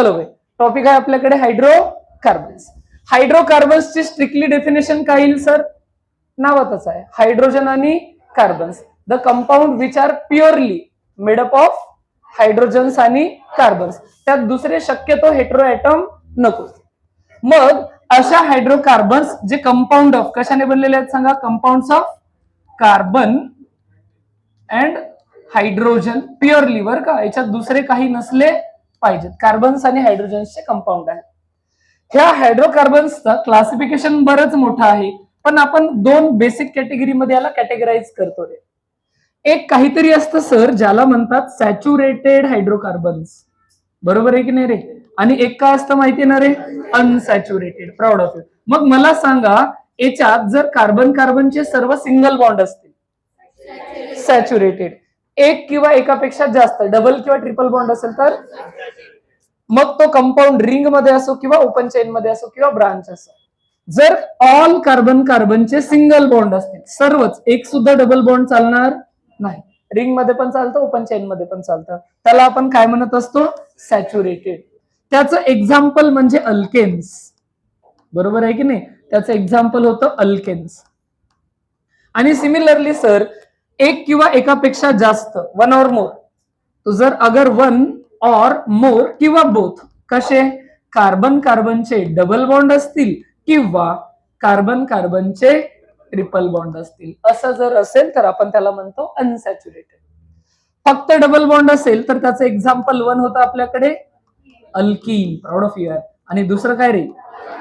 चलो भाई, टॉपिक आहे आपल्याकडे हायड्रोकार्बन्स. हायड्रोकार्बन्सची स्ट्रिक्टली डेफिनेशन काय येईल सर? नावातच आहे, हायड्रोजन आणि carbons, the compound which are purely made up of hydrogens आणि कार्बन्स. त्यात दुसरे शक्यतो हेटेरो ऍटम नको. मग अशा हायड्रोकार्बन्स जे कंपाऊंड ऑफ कशाने बनलेले आहेत सांगा? Compound of carbon and hydrogen purely, बर का, याच्यात दुसरे काही नसले पाहिजेत. कार्बन्स आणि हायड्रोजन्सचे कंपाऊंड आहे. ह्या हायड्रोकार्बन्सचं क्लासिफिकेशन बरंच मोठं आहे, पण आपण दोन बेसिक कॅटेगरीमध्ये याला कॅटेगराइज करतो रे. एक काहीतरी असतं सर ज्याला म्हणतात सॅच्युरेटेड हायड्रोकार्बन्स, बरोबर आहे की नाही रे? आणि एक काय असतं माहितीये ना रे? अनसॅच्युरेटेड. Proud of you. मग मला सांगा, याच्यात जर कार्बन कार्बनचे सर्व सिंगल बॉन्ड असतील सॅच्युरेटेड, एक किंवा एकापेक्षा जास्त डबल किंवा ट्रिपल बॉन्ड असेल तर मग तो कंपाऊंड रिंग मध्ये असो किंवा ओपन चेन मध्ये असो किंवा ब्रांच असो. जर ऑल कार्बन कार्बनचे सिंगल बॉन्ड असतील, सर्वच, एक सुद्धा डबल बॉन्ड चालणार नाही, रिंग मध्ये पण चालतं, ओपन चेन मध्ये पण चालतं, त्याला आपण काय म्हणत असतो? सॅच्युरेटेड. त्याचं एक्झाम्पल म्हणजे अल्केन्स, बरोबर आहे की नाही? त्याचं एक्झाम्पल होतं अल्केन्स. आणि सिमिलरली सर, एक किंवा एकापेक्षा जास्त, वन ऑर मोर, तो जर अगर वन और मोर किंवा बोथ कसे कार्बन कार्बनचे डबल बॉन्ड असतील किंवा कार्बन कार्बनचे ट्रिपल बॉन्ड असतील, असं जर असेल तर आपण त्याला म्हणतो अनसॅच्युरेटेड. फक्त डबल बॉन्ड असेल तर त्याचं एक्झाम्पल वन होतं आपल्याकडे अल्कीन, प्राऊड ऑफ यू. आणि दुसरं काय रे?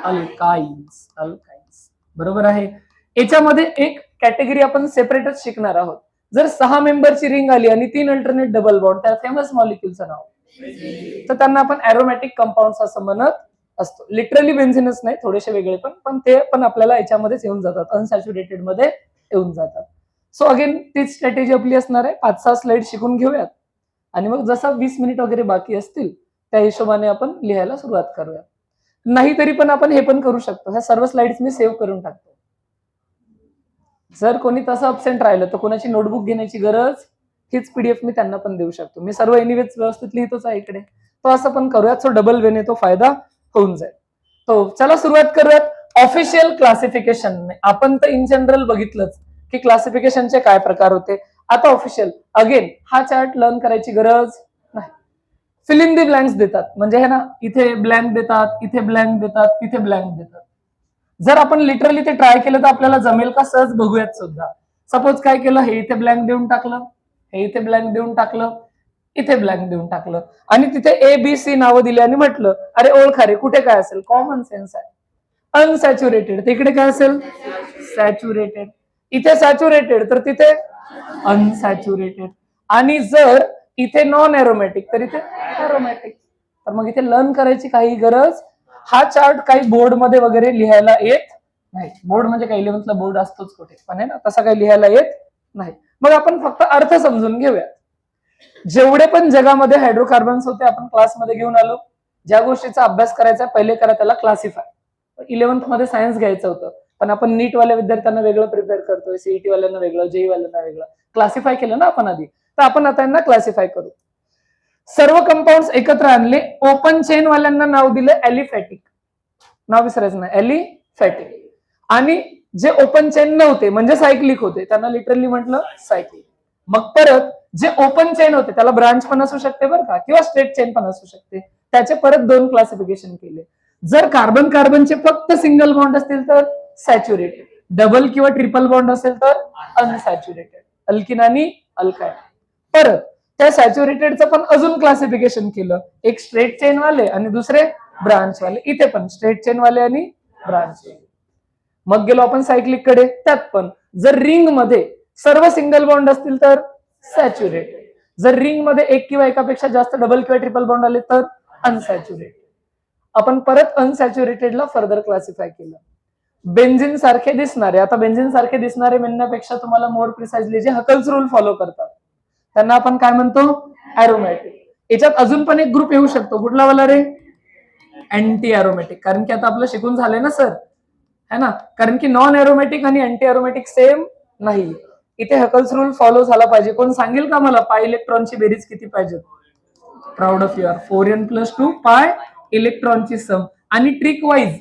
अल्काइन्स. अल्काइन्स, बरोबर आहे. याच्यामध्ये एक कॅटेगरी आपण सेपरेटच शिकणार आहोत. जर 6 मेंबरची रिंग आली आणि 3 अल्टरनेट डबल बॉन्ड, त्या फेमस मॉलिक्युलचं नाव, तर त्यांना आपण एरोमॅटिक कंपाऊंड्स असं म्हणत असतो. लिटरली बेन्झिनच नाही, थोडेसे वेगळे पण ते पण आपल्याला याच्यामध्येच येऊन जातात, अनसॅच्युरेटेड मध्ये येऊन जातात. सो अगेन तीच स्ट्रॅटेजी आपली असणार आहे. 5-6 स्लाइड शिकून घेऊयात आणि मग जसा 20 मिनिट वगैरे बाकी असतील त्या हिशोबाने आपण लिहायला सुरुवात करूया. नाही तरी पण आपण हे पण करू शकतो, ह्या सर्व स्लाइड्स मी सेव्ह करून टाकतो. जर कोणी तसं अब्सेंट राहिलं तर कोणाची नोटबुक घेण्याची गरज, हीच पीडीएफ मी त्यांना पण देऊ शकतो. मी सर्व एनिवेज व्यवस्थित लिहितोच आहे इकडे, तो असं पण करूयात. सो डबल वेने तो फायदा होऊन जाईल. तो चला सुरुवात करूयात. ऑफिशियल क्लासिफिकेशन आपण तर इन जनरल बघितलंच की क्लासिफिकेशनचे काय प्रकार होते. आता ऑफिशियल, अगेन हा चार्ट लर्न करायची गरज नाही. फिल इन दी ब्लँक्स देतात, म्हणजे हे ना, इथे ब्लँक देतात, इथे ब्लँक देतात, तिथे ब्लँक देतात. जर आपण लिटरली ते ट्राय केलं तर आपल्याला जमेल का? सहज बघूयात सुद्धा. सपोज काय केलं, हे इथे ब्लँक देऊन टाकलं, हे इथे ब्लँक देऊन टाकलं, इथे ब्लँक देऊन टाकलं आणि तिथे ए बी सी नावं दिली आणि म्हटलं अरे ओळखा रे, कुठे काय असेल? कॉमन सेन्स आहे. अनसॅच्युरेटेड, तिकडे काय असेल? सॅच्युरेटेड. इथे सॅच्युरेटेड तर तिथे अनसॅच्युरेटेड. आणि जर इथे नॉन एरोमॅटिक तर इथे एरोमॅटिक. तर मग इथे लर्न करायची काही गरज. हा चार्ट काही बोर्ड मध्ये वगैरे लिहायला येत नाही. बोर्ड म्हणजे काही 11th बोर्ड असतोच कुठे पण, आहे ना, तसा काही लिहायला येत नाही. मग आपण फक्त अर्थ समजून घेऊया. जेवढे पण जगामध्ये हायड्रोकार्बन्स होते आपण क्लासमध्ये घेऊन आलो. ज्या गोष्टीचा अभ्यास करायचा पहिले करा त्याला क्लासिफाय. 11th मध्ये सायन्स घ्यायचं होतं, पण आपण नीट वाल्या विद्यार्थ्यांना वेगळं प्रिपेअर करतोय, सीईटी वाल्यांना वेगळं, जेई वाल्यांना वेगळं. क्लासिफाय केलं ना आपण आधी, तर आपण आता यांना क्लासिफाय करू. सर्व कंपाऊंड्स एकत्र आणले. ओपन चेन वाल्यांना नाव दिलं एलिफॅटिक, नाव विसरायचं नाही, एलिफॅटिक. आणि जे ओपन चेन नव्हते म्हणजे सायक्लिक होते, त्यांना लिटरली म्हटलं सायक्लिक. मग परत जे ओपन चेन होते त्याला ब्रांच पण असू शकते बरं का, किंवा स्ट्रेट चेन पण असू शकते, त्याचे परत 2 क्लासिफिकेशन केले. जर कार्बन कार्बनचे फक्त सिंगल बॉन्ड असतील तर सॅच्युरेटेड, डबल किंवा ट्रिपल बॉन्ड असेल तर अनसॅच्युरेटेड, अल्किन आणि अल्काइन. परत त्या सॅच्युरेटेडचं पण अजून क्लासिफिकेशन केलं, एक स्ट्रेट चेन वाले आणि दुसरे ब्रांच वाले. इथे पण स्ट्रेट चेन वाले आणि ब्रांच वाले. मग गेलो आपण सायक्लिक कडे. त्यात पण जर रिंग मध्ये सर्व सिंगल बॉन्ड असतील तर सॅच्युरेटेड, जर रिंग मध्ये एक किंवा एकापेक्षा जास्त डबल किंवा ट्रिपल बॉन्ड आले तर अनसॅच्युरेटेड. आपण परत अनसॅच्युरेटेडला फर्दर क्लासिफाय केलं. बेन्झिन सारखे दिसणारे, आता बेन्झिन सारखे दिसणारे म्हणण्यापेक्षा तुम्हाला मोर प्रिसाइजली जे हकल्स रूल फॉलो करतात त्यांना आपण काय म्हणतो? एरोमॅटिक. याच्यात अजून पण एक ग्रुप येऊ शकतो, कुठला वाला रे? अँटी एरोमॅटिक. कारण की आता आपलं शिकून झालंय ना सर, है ना, कारण की नॉन एरोमॅटिक आणि अँटी एरोमॅटिक सेम नाही. इथे हकल्स रूल फॉलो झाला पाहिजे. कोण सांगेल का मला पाय इलेक्ट्रॉनची बेरीज किती पाहिजे? Proud of you R 4n+2 पाय इलेक्ट्रॉनची सम. आणि ट्रिक वाईज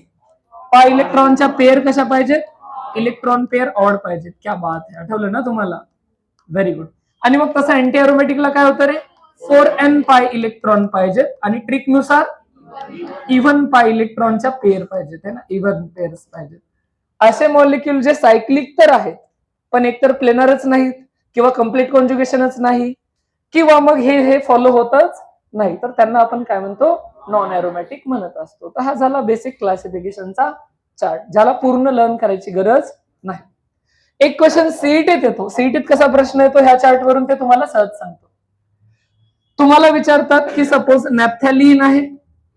पाय इलेक्ट्रॉनच्या पेअर कशा पाहिजेत, इलेक्ट्रॉन पेअर ऑड पाहिजेत. क्या बात आहे, आठवलं ना तुम्हाला, व्हेरी गुड. आणि मग तसं अँटी एरोमॅटिकला काय होतं रे, 4n पाय इलेक्ट्रॉन पाहिजेत आणि ट्रिक नुसार इव्हन पाय इलेक्ट्रॉनच्या पेअर पाहिजेत है ना, इव्हन पेअर्स पाहिजेत. असे मॉलिक्यूल जे सायक्लिक तर आहेत पण एकतर प्लेनरच नाहीत किंवा कम्प्लीट कॉन्ज्युगेशनच नाही किंवा मग हे फॉलो होतच नाही, तर त्यांना आपण काय म्हणतो, नॉन एरोमॅटिक म्हणत असतो. तर हा झाला बेसिक क्लासिफिकेशनचा चार्ट, ज्याला पूर्ण लर्न करायची गरज नाही. एक क्वेश्चन सीईटीत येतो. सीईटीत कसा प्रश्न येतो ह्या चार्ट वरून ते तुम्हाला सहज सांगतो. तुम्हाला विचारतात की सपोज नॅप्थॅलिन आहे,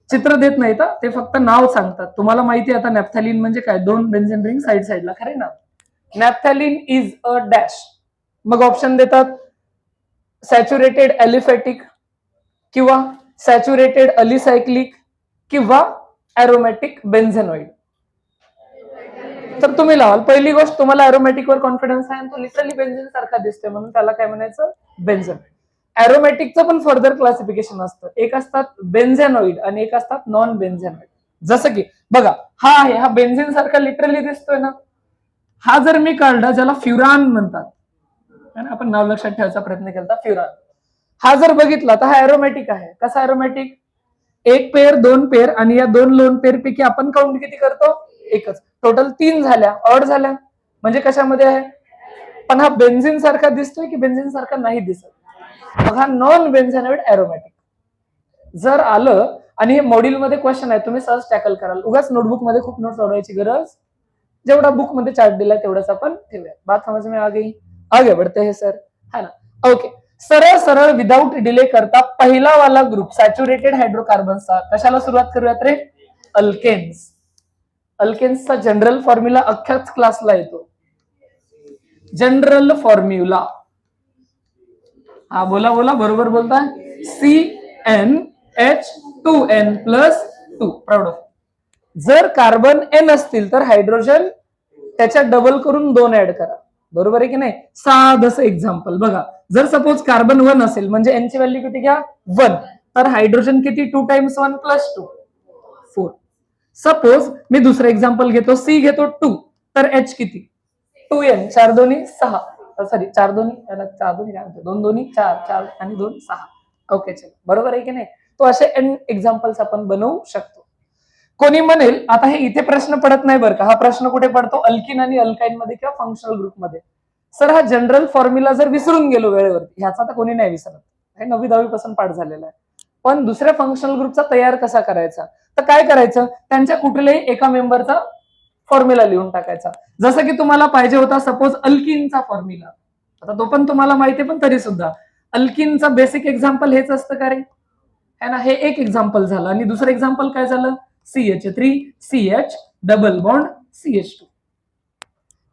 चित्र देत नाही तर ते फक्त नाव सांगतात. तुम्हाला माहिती आहे आता नॅप्थॅलिन म्हणजे काय, 2 बेन्झीन रिंग साइड साइडला, खरे ना. नॅप्थॅलिन इज अ डॅश. मग ऑप्शन देतात सॅच्युरेटेड एलिफॅटिक किंवा सॅच्युरेटेड अलिसायक्लिक किंवा एरोमॅटिक बेन्झेनॉइड. तर तुम्ही लावाल. पहिली गोष्ट, तुम्हाला एरोमॅटिक वर कॉन्फिडन्स आहे आणि तो लिटरली बेन्झिन सारखा दिसतोय म्हणून त्याला काय म्हणायचं, बेन्झेन. एरोमॅटिकचं पण फर्दर क्लासिफिकेशन असतं. एक असतात बेन्झेनॉइड आणि एक असतात नॉन बेन्झेनॉइड. जसं की बघा, हा आहे, हा बेन्झिन सारखा लिटरली दिसतोय ना. हा जर मी काढला, ज्याला फ्युरान म्हणतात, आपण नाव लक्षात ठेवायचा प्रयत्न केला, फ्युरान. हा जर बघितला तर हा एरोमॅटिक आहे. कसा एरोमॅटिक, एक पेअर, 2 पेअर आणि या 2 लोन पेअर पैकी आपण काउंट किती करतो, एकच. टोटल 3 झाल्या, ऑड झाल्या. म्हणजे कशामध्ये आहे, पण हा बेन्झिन सारखा दिसतोय की बेन्झिन सारखा नाही दिसत. मग हा नॉन बेन्झेनॉइड एरोमॅटिक. जर आलं, आणि हे मॉड्यूलमध्ये क्वेश्चन आहे, तुम्ही सहज टॅकल कराल. उगाच नोटबुक मध्ये खूप नोट्स सोडवायची गरज, जेवढा बुक मध्ये चार्ट दिलाय तेवढाच आपण ठेवूया. बात समझ में आ गई, आगे बढ़ते हैं सर, है ना. ओके, सरळ सरळ विदाउट डिले करता पहिला वाला ग्रुप सॅच्युरेटेड हायड्रोकार्बनचा, कशाला सुरुवात करूयात रे, अल्केन्स. अल्केन्सचा जनरल फॉर्म्युला अख्ख्याच क्लासला येतो, जनरल फॉर्म्युला. हा बोला बोला, बरोबर बोलता, CnH2n+2. Proud of. जर कार्बन n असतील तर हायड्रोजन त्याच्यात डबल करून 2 ऍड करा, बरोबर आहे की नाही. साधं एक्झाम्पल बघा, जर सपोज कार्बन 1 असेल म्हणजे n ची व्हॅल्यू किती घ्या, 1, तर हायड्रोजन किती, 2 × 1 + 2, 4. सपोज मी दुसरं एक्झाम्पल घेतो, C घेतो 2, तर H किती, 2n, 4 दोन्ही 6, सॉरी 4 दोन्ही 2 दोन्ही 4, 4 आणि 2 6. ओके, चल, बरोबर आहे की नाही. तो असे n एक्झाम्पल्स आपण बनवू शकतो. कोणी म्हणेल, आता हे इथे प्रश्न पडत नाही बरं का, हा प्रश्न कुठे पडतो, अल्किन आणि अल्काइन मध्ये किंवा फंक्शनल ग्रुपमध्ये. सर हा जनरल फॉर्म्युला जर विसरून गेलो वेळेवरती, ह्याचा तर कोणी नाही विसरत, हे 9वी 10वी पासून पाठ झालेला आहे. पण दुसऱ्या फंक्शनल ग्रुपचा तयार कसा करायचा, तर काय करायचं, त्यांच्या कुठल्याही एका मेंबरचा फॉर्म्युला लिहून टाकायचा. जसं की तुम्हाला पाहिजे होता सपोज अल्किनचा फॉर्म्युला, आता तो पण तुम्हाला माहिती आहे, पण तरी सुद्धा अल्किनचा बेसिक एक्झाम्पल हेच असतं का रे, है ना. हे एक एक्झाम्पल झालं. आणि दुसरं एक्झाम्पल काय झालं, CH3 CH double bond CH2.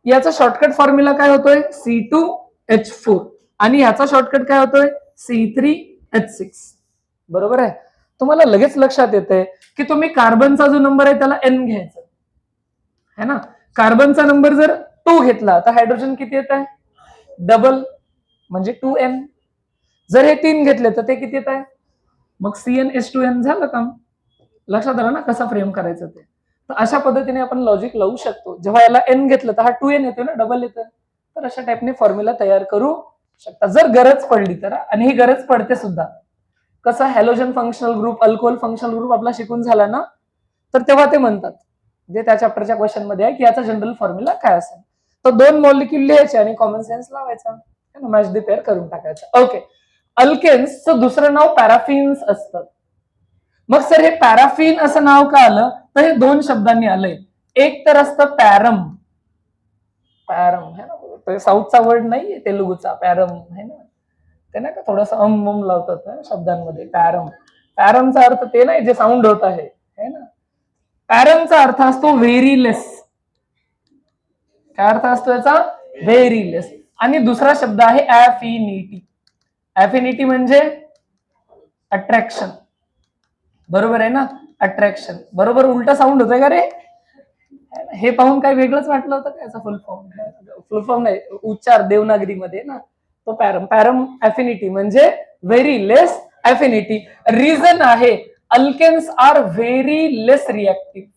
याचा शॉर्टकट फॉर्म्युला काय होतोय, C2H4 आणि याचा शॉर्टकट काय होतोय, C3H6. बरोबर आहे. तुम्हाला लगेच लक्षात येतंय की तुम्ही कार्बनचा जो नंबर आहे त्याला n घ्यायचा है ना. कार्बनचा नंबर जर 2 घेतला तर हायड्रोजन किती येत आहे, डबल, म्हणजे 2n. जर हे 3 घेतले तर ते किती येत आहे, मग CnH2n. झालं काम. लक्षात आलं ना कसा फ्रेम करायचं ते. तर अशा पद्धतीने आपण लॉजिक लावू शकतो. जेव्हा याला n घेतलं तर हा 2n येतो ना, डबल येतं. तर अशा टाइपने फॉर्म्युला तयार करू शकता जर गरज पडली तर. आणि ही गरज पडते सुद्धा. कसं, halogen functional group, alcohol functional group आपला शिकून झाला ना, तर तेव्हा ते म्हणतात, जे त्या चॅप्टरच्या क्वेश्चन मध्ये आहे, की याचा जनरल फॉर्म्युला काय असेल. तर 2 मॉलिक्यूल लिहायचे आणि कॉमन सेन्स लावायचा, मॅच द पेअर करून टाकायचं. ओके, अल्केन्सचं दुसरं नाव पॅराफिन्स असतं. मग सर हे पॅराफिन असं नाव का आलं, तर हे 2 शब्दांनी आलंय. एक तर असतं पॅरम, पॅरम है ना, साऊथचा वर्ड नाही, तेलुगूचा पॅरम है ना, ते नाही का थोडस लावतात शब्दांमध्ये. पॅरम, पॅरमचा अर्थ ते नाही जे साऊंड होत आहे ना. पॅरमचा अर्थ असतो व्हेरी लेस. काय अर्थ असतो याचा, व्हेरी लेस. आणि दुसरा शब्द आहे ॲफिनिटी. ॲफिनिटी म्हणजे अट्रॅक्शन, बरोबर आहे ना, अट्रॅक्शन. बरोबर उलटा साऊंड होतंय का रे, हे पाहून काय वेगळंच वाटलं होतं का याचा फुल फॉर्म नाही, उच्चार देवनागरीमध्ये ना, तो पॅरम. पॅरम ॲफिनिटी म्हणजे व्हेरी लेस अफिनिटी. रिझन आहे अल्केन्स आर व्हेरी लेस रिएक्टिव्ह.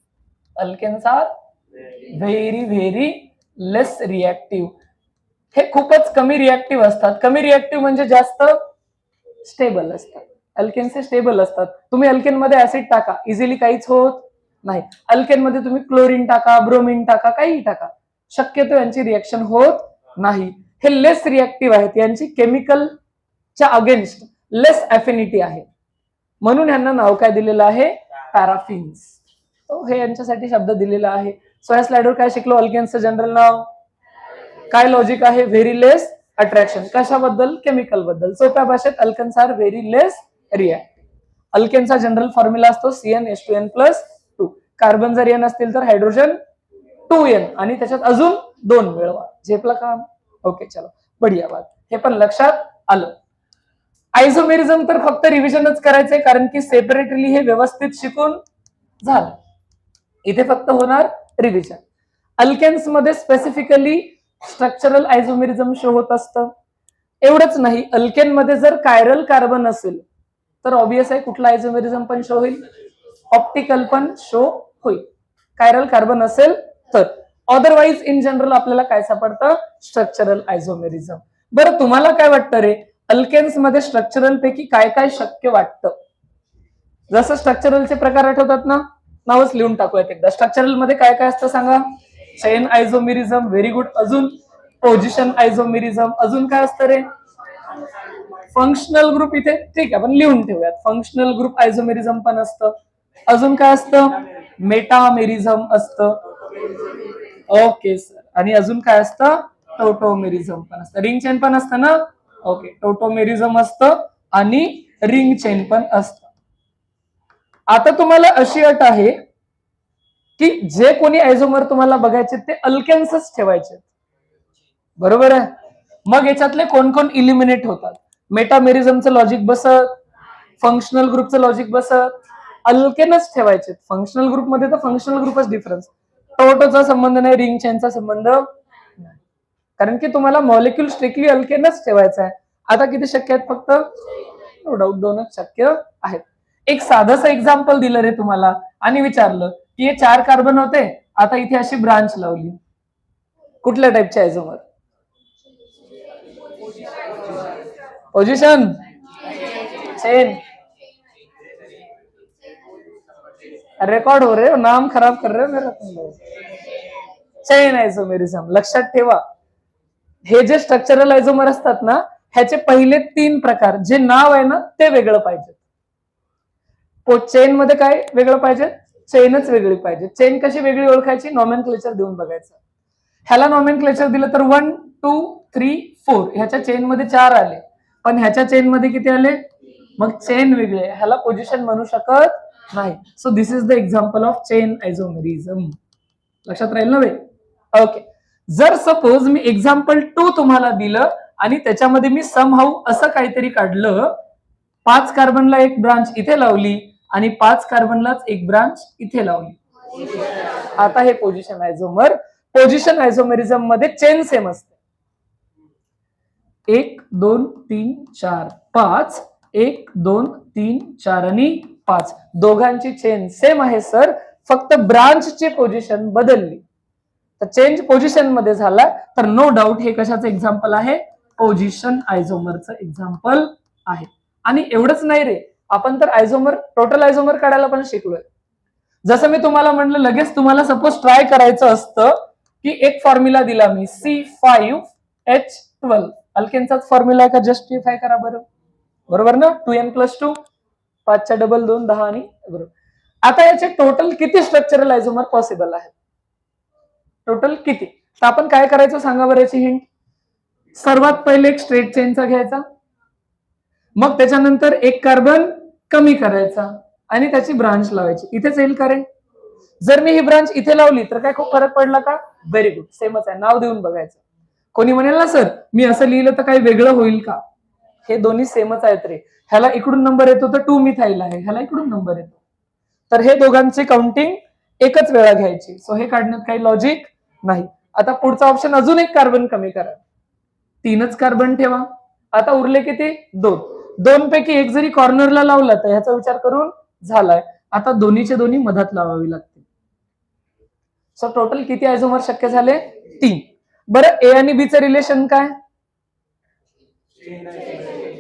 अल्केन्स आर व्हेरी लेस रिएक्टिव्ह. हे खूपच कमी रिएक्टिव्ह असतात. कमी रिएक्टिव्ह म्हणजे जास्त स्टेबल असतात. अल्केन्स हे स्टेबल असतात. तुम्ही अल्केन मध्ये ऍसिड टाका, इझिली काहीच होत नाही. अल्केन मध्ये तुम्ही क्लोरीन टाका, ब्रोमीन टाका, काही टाका, शक्यतो यांची रिएक्शन होत नाही. हे लेस रिएक्टिव्ह आहेत. यांची केमिकलच्या अगेन्स्ट लेस अफिनिटी आहे. म्हणून यांना नाव काय दिलेलं आहे? पॅराफिन्स. हे यांच्यासाठी शब्द दिलेला आहे. सो या स्लाइडवर काय शिकलो? अल्केन्सचं जनरल नाव काय? लॉजिक आहे व्हेरी लेस अट्रॅक्शन. कशाबद्दल? केमिकल बद्दल. सोप्या भाषेत अल्केन्स आर व्हेरी लेस रिएक्टिव्ह. अल्केनचा जनरल फॉर्म्युला असतो CnH2n+2. कार्बन जर n असतील तर हायड्रोजन 2n आणि त्याच्यात अजून 2 मिळवा. झेपला काम? ओके, चलो बढिया बात. हे पण लक्षात आलं. आयझोमेरिझम तर फक्त रिव्हिजनच करायचंय, कारण की सेपरेटली हे व्यवस्थित शिकून झालं. इथे फक्त होणार रिव्हिजन. अल्केन्स मध्ये स्पेसिफिकली स्ट्रक्चरल आयझोमेरिझम शो होत असतं. एवढंच नाही, अल्केन मध्ये जर कायरल कार्बन असेल तर ऑब्वियस आहे कुठला आयझोमेरिझम पण शो होईल? ऑप्टिकल पण शो होईल. कायरल कार्बन असेल तर. अदरवाईज इन जनरल आपल्याला काय सापडतं? स्ट्रक्चरल आयझोमेरिझम. बरं, तुम्हाला काय वाटतं रे, अल्केन्स मध्ये स्ट्रक्चरल पैकी काय काय शक्य वाटतं? जसं स्ट्रक्चरलचे प्रकार आठवतात ना, नावच लिहून टाकूयात एकदा. स्ट्रक्चरल मध्ये काय काय असतं सांगा? Chain isomerism, very good. अजून पोझिशन आयझोमेरिझम. अजून काय असतं रे? Functional group. इथे ठीक आहे, आपण लिहून ठेवूयात. फंक्शनल ग्रुप आयझोमेरिझम पण असतं. अजून काय असतं? मेटामेरिझम असतं. Okay sir. आणि अजून काय असतं? टोटोमेरिझम पण असतं. रिंग चेन पण असतं ना? ओके, टोटोमेरिझम असतं आणि रिंग चेन पण असतं. आता तुम्हाला अशी अट आहे की जे कोणी आयझोमर तुम्हाला बघायचे ते अल्केन्सच ठेवायचे, बरोबर आहे? मग याच्यातले कोण कोण इलिमिनेट होतात? मेटामेरिझमचं लॉजिक बसत, फंक्शनल ग्रुपचं लॉजिक बसत, अल्केनच ठेवायचे. फंक्शनल ग्रुपमध्ये तर फंक्शनल ग्रुपच डिफरन्स. टोटोचा संबंध नाही, रिंग चेनचा संबंध नाही, कारण की तुम्हाला मॉलिक्यूल स्ट्रिक्टली अल्केनच ठेवायचा आहे. आता किती शक्य आहेत? फक्त नो डाऊट 2च शक्य आहेत. एक साधंसं एक्झाम्पल दिलं रे तुम्हाला आणि विचारलं की हे 4 कार्बन होते, आता इथे अशी ब्रांच लावली, कुठल्या टाईपचे आयझोमर? Position, chain. रिकॉर्ड हो रहे हो, नाम खराब कर रहे हो मेरा तुम लोग. Chain isomerism. लक्षात ठेवा, हे जे स्ट्रक्चरल आयझोमर असतात ना, ह्याचे पहिले 3 प्रकार, जे नाव आहे ना ते वेगळं पाहिजे. चेन मध्ये काय वेगळं पाहिजे? चेनच वेगळी पाहिजे. चेन कशी वेगळी ओळखायची? नॉमेनक्लेचर देऊन बघायचं. ह्याला नॉमेनक्लेचर दिलं तर 1 2 3 4, ह्याच्या चेन मध्ये 4 आले, पण ह्याच्या चेन मध्ये किती आले? मग चेन वेगळे, ह्याला पोझिशन म्हणू शकत नाही. So this is the example of chain isomerism. लक्षात राहील ना बे? ओके. जर सपोज मी एक्झाम्पल 2 तुम्हाला दिलं आणि त्याच्यामध्ये मी समहाऊ असं काहीतरी काढलं, 5 कार्बनला एक ब्रांच इथे लावली आणि 5 कार्बनलाच एक ब्रांच इथे लावली, आता हे पोझिशन आयझोमर. पोझिशन आयझोमेरिझम मध्ये चेन सेम असते. 1 2 3 4 5, 1 2 3 4 आणि 5, दोघांची चेन सेम आहे सर, फक्त ब्रांचची पोझिशन बदलली. तर चेंज पोझिशन मध्ये झाला, तर नो डाऊट हे कशाचं एक्झाम्पल आहे? पोझिशन आयझोमरचं एक्झाम्पल आहे. आणि एवढंच नाही रे, आपण तर आयझोमर, टोटल आयझोमर काढायला पण शिकलोय. जसं मी तुम्हाला म्हटलं, लगेच तुम्हाला सपोज ट्राय करायचं असतं की एक फॉर्म्युला दिला मी C5H12, अल्केनचाच फॉर्म्युला आहे का? जस्टिफाय करा बरं. बरोबर ना? 2n+2, 5च्या डबल 2 10 आणि बरोबर. आता याचे टोटल किती स्ट्रक्चरल आयझोमर पॉसिबल आहेत? टोटल किती? तर आपण काय करायचं सांगा बरं याची हिंट. सर्वात पहिले एक स्ट्रेट चेनचा घ्यायचा, मग त्याच्यानंतर एक कार्बन कमी करायचा आणि त्याची ब्रांच लावायची. इथेच येईल का रे? जर मी ही ब्रांच इथे लावली तर काय खूप फरक पडला का? व्हेरी गुड, सेमच आहे. नाव देऊन बघायचं. कोणी म्हणेल ना सर मी असं लिहिलं तर काही वेगळं होईल का? हे दोन्ही सेमच आहेत रे. ह्याला इकडून नंबर येतो तर 2 मिथाइल आहे, ह्याला इकडून नंबर येतो, तर हे दोघांची काउंटिंग एकच वेळा घ्यायची. सो हे काढण्यात काही लॉजिक नाही. आता पुढचा ऑप्शन, अजून एक कार्बन कमी करा, 3च कार्बन ठेवा. आता उरले किती? 2. दोन पैकी एक जरी कॉर्नरला लावला तर ह्याचा विचार करून झालाय. आता दोन्हीचे दोन्ही मधात लावावी लागतील. सो टोटल किती आयझोमर शक्य झाले? 3. बरं, ए आणि बी चं रिलेशन काय?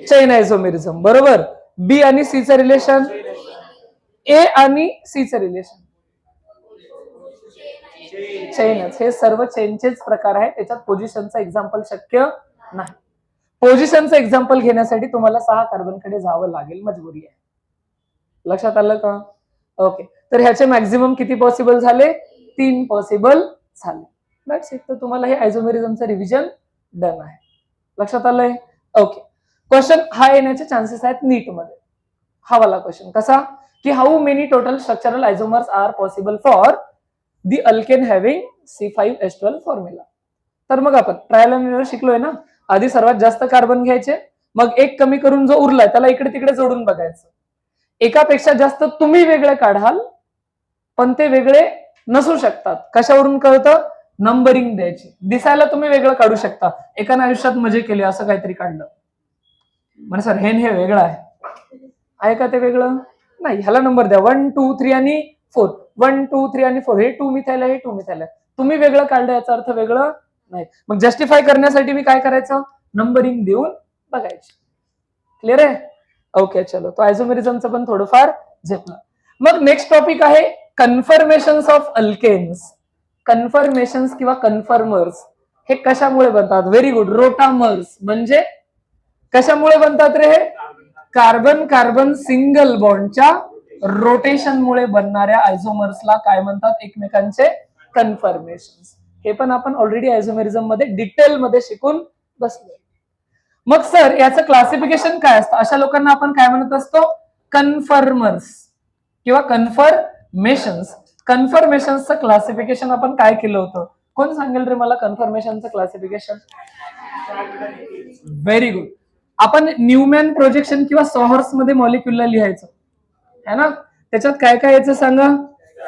चेन आयझोमेरिझम. बरोबर. बी आणि सी चं रिलेशन? ए आणि सी चं रिलेशन? चेनच. हे सर्व चेनचेच प्रकार आहे. त्याच्यात पोझिशनचं एक्झाम्पल शक्य नाही. पोझिशनचं एक्झाम्पल घेण्यासाठी तुम्हाला 6 कार्बनकडे जावं लागेल, मजबुरी आहे. लक्षात आलं का? ओके. तर ह्याचे मॅक्झिमम किती पॉसिबल झाले? 3 पॉसिबल झाले. That's it. तर तुम्हाला हे आयझोमेरिझमचं रिव्हिजन डन आहे. लक्षात आलंय? ओके. क्वेश्चन हा येण्याचे चान्सेस आहेत नीट मध्ये. हा वाला क्वेश्चन कसा की how many total structural isomers are possible for the alkane having C5H12 formula. तर मग आपण ट्रायल अँड एरर शिकलोय ना. आधी सर्वात जास्त कार्बन घ्यायचे, मग एक कमी करून जो उरलाय त्याला इकडे तिकडे जोडून बघायचं. एकापेक्षा जास्त तुम्ही वेगळे काढाल, पण ते वेगळे नसू शकतात. कशावरून कळतं? नंबरिंग द्यायची. दिसायला तुम्ही वेगळं काढू शकता. एकाने आयुष्यात मजे केले असं काहीतरी काढलं, म्हणजे सर हे वेगळं आहे का? ते वेगळं नाही. ह्याला नंबर द्या 1 2 3 आणि 4. 1 2 3 आणि 4. हे 2 मिथाइल आहे, हे 2 मिथाइल आहे. तुम्ही वेगळं काढलं याचा अर्थ वेगळं नाही. मग जस्टिफाय करण्यासाठी मी काय करायचं? नंबरिंग देऊन बघायची. क्लिअर आहे? ओके. चलो, तो आयझोमेरिझमचं पण थोडंफार झेपलं. मग नेक्स्ट टॉपिक आहे कन्फर्मेशन्स ऑफ अल्केन्स. कन्फर्मेशन्स किंवा कन्फर्मर्स हे कशामुळे बनतात? Very good. रोटामर्स. म्हणजे कशामुळे बनतात रे? हे कार्बन कार्बन सिंगल बॉन्डच्या रोटेशनमुळे बनणाऱ्या आयझोमर्सला काय म्हणतात? एकमेकांचे कन्फर्मेशन्स. हे पण आपण ऑलरेडी आयझोमेरिझम मध्ये डिटेल मध्ये शिकून बसलो. मग सर याचं क्लासिफिकेशन काय असतं? अशा लोकांना आपण काय म्हणत असतो? कन्फर्मर्स किंवा कन्फर्मेशन्स. कन्फर्मेशन्सचं क्लासिफिकेशन आपण काय केलं होतं? कोण सांगेल रे मला कन्फर्मेशनचं क्लासिफिकेशन? Very good. आपण न्यूमॅन प्रोजेक्शन किंवा सॉहर्स मध्ये मॉलिक्युलला लिहायचं है ना. त्याच्यात काय काय यायचं सांगा?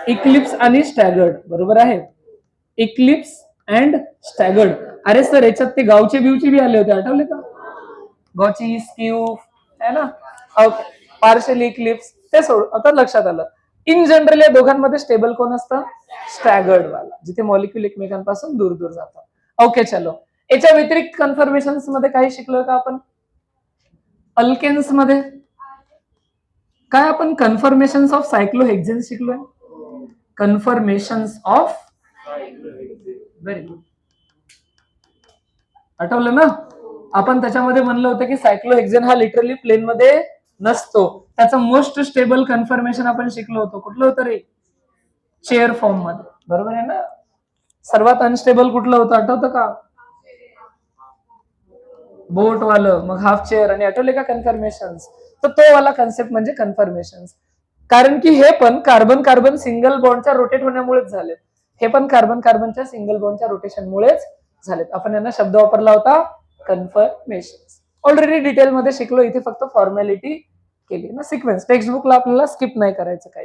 इक्लिप्स आणि स्टॅगर्ड. बरोबर आहे. Eclipse and staggered. अरे सर याच्यात ते गावचे बिवचे बी आले होते, आठवले का? गॉची, स्क्यू है ना. ओके. पार्शली इक्लिप्स ते सोड. आता लक्षात आलं. इन जनरल या दोघांमध्ये स्टेबल कोण असतं? स्टॅगर्ड वाला, जिथे मॉलिक्युल एकमेकांपासून दूर दूर जातात. ओके. चलो, याच्या व्यतिरिक्त कन्फर्मेशन्स मध्ये काही शिकलोय का आपण? अल्केन्स मध्ये काय आपण कन्फर्मेशन्स ऑफ सायक्लोहेक्झेन शिकलोय? Confirmations of, very good. आठवलं ना? आपण त्याच्यामध्ये म्हणलं होतं की सायक्लोहेक्झेन हा लिटरली प्लेन मध्ये नसतो. त्याचं मोस्ट स्टेबल कन्फर्मेशन आपण शिकलो होतो. कुठलं होतं रे? चेअर फॉर्म मध्ये. बरोबर आहे ना. सर्वात अनस्टेबल कुठलं होतं आठवतं का? बोट वालं, मग हाफ चेअर आणि आठवले का कन्फर्मेशन्स? तर तो वाला कन्सेप्ट म्हणजे कन्फर्मेशन्स. कारण की हे पण कार्बन कार्बन सिंगल बॉन्डच्या रोटेट होण्यामुळेच झाले. हे पण कार्बन कार्बनच्या सिंगल बॉन्डच्या रोटेशनमुळेच झालेत. आपण यांना शब्द वापरला होता कन्फर्मेशन्स. ऑलरेडी डिटेल मध्ये शिकलो. इथे फक्त फॉर्मॅलिटी केली ना. सिक्वेन्स टेक्स्ट बुकला आपल्याला स्किप नाही करायचं काही.